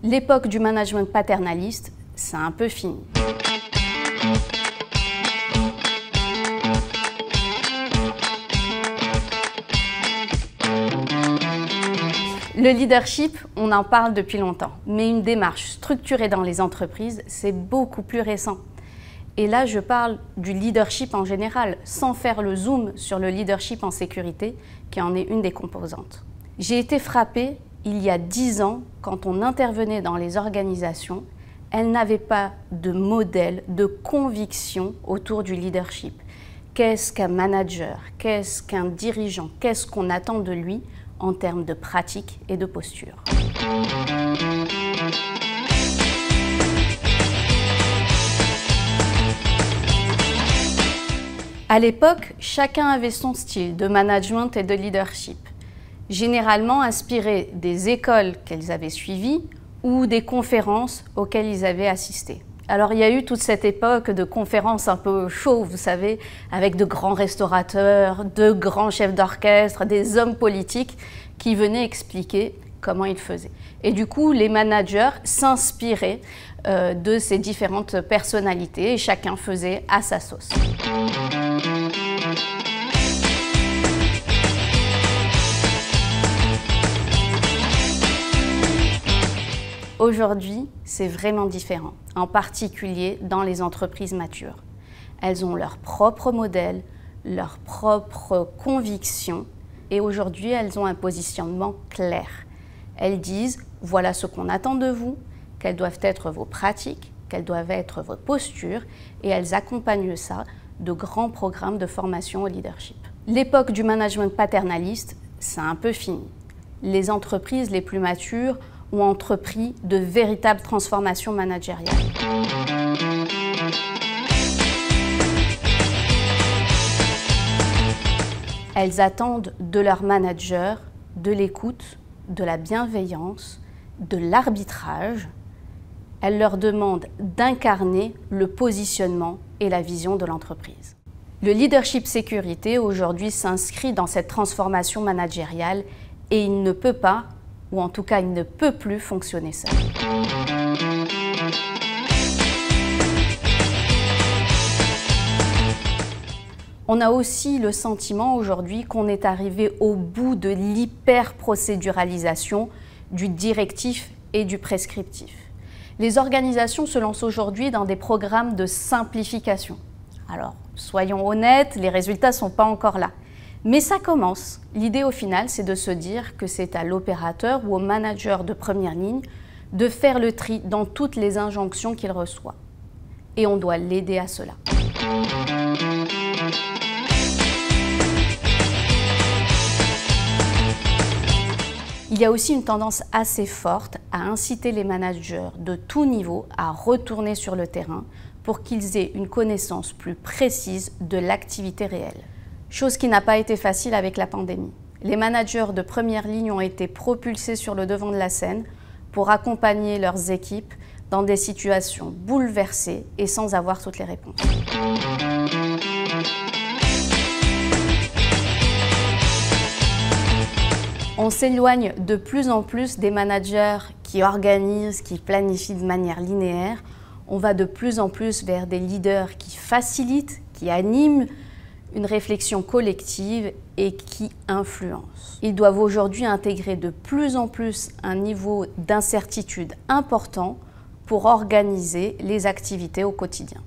L'époque du management paternaliste, c'est un peu fini. Le leadership, on en parle depuis longtemps, mais une démarche structurée dans les entreprises, c'est beaucoup plus récent. Et là, je parle du leadership en général, sans faire le zoom sur le leadership en sécurité, qui en est une des composantes. J'ai été frappée, il y a 10 ans, quand on intervenait dans les organisations, elles n'avaient pas de modèle, de conviction autour du leadership. Qu'est-ce qu'un manager? Qu'est-ce qu'un dirigeant? Qu'est-ce qu'on attend de lui en termes de pratique et de posture? À l'époque, chacun avait son style de management et de leadership, généralement inspiré des écoles qu'elles avaient suivies ou des conférences auxquelles ils avaient assisté. Alors il y a eu toute cette époque de conférences un peu show, vous savez, avec de grands restaurateurs, de grands chefs d'orchestre, des hommes politiques qui venaient expliquer comment ils faisaient. Et du coup, les managers s'inspiraient de ces différentes personnalités et chacun faisait à sa sauce. Aujourd'hui, c'est vraiment différent, en particulier dans les entreprises matures. Elles ont leur propre modèle, leurs propres convictions et aujourd'hui, elles ont un positionnement clair. Elles disent, voilà ce qu'on attend de vous, quelles doivent être vos pratiques, quelles doivent être vos postures et elles accompagnent ça de grands programmes de formation au leadership. L'époque du management paternaliste, c'est un peu fini. Les entreprises les plus matures ont entrepris de véritables transformations managériales. Elles attendent de leurs managers de l'écoute, de la bienveillance, de l'arbitrage. Elles leur demandent d'incarner le positionnement et la vision de l'entreprise. Le leadership sécurité aujourd'hui s'inscrit dans cette transformation managériale et il ne peut pas, ou en tout cas il ne peut plus fonctionner seul. On a aussi le sentiment aujourd'hui qu'on est arrivé au bout de l'hyper-procéduralisation du directif et du prescriptif. Les organisations se lancent aujourd'hui dans des programmes de simplification. Alors, soyons honnêtes, les résultats ne sont pas encore là. Mais ça commence. L'idée au final, c'est de se dire que c'est à l'opérateur ou au manager de première ligne de faire le tri dans toutes les injonctions qu'il reçoit. Et on doit l'aider à cela. Il y a aussi une tendance assez forte à inciter les managers de tout niveau à retourner sur le terrain pour qu'ils aient une connaissance plus précise de l'activité réelle. Chose qui n'a pas été facile avec la pandémie. Les managers de première ligne ont été propulsés sur le devant de la scène pour accompagner leurs équipes dans des situations bouleversées et sans avoir toutes les réponses. On s'éloigne de plus en plus des managers qui organisent, qui planifient de manière linéaire. On va de plus en plus vers des leaders qui facilitent, qui animent une réflexion collective et qui influencent. Ils doivent aujourd'hui intégrer de plus en plus un niveau d'incertitude important pour organiser les activités au quotidien.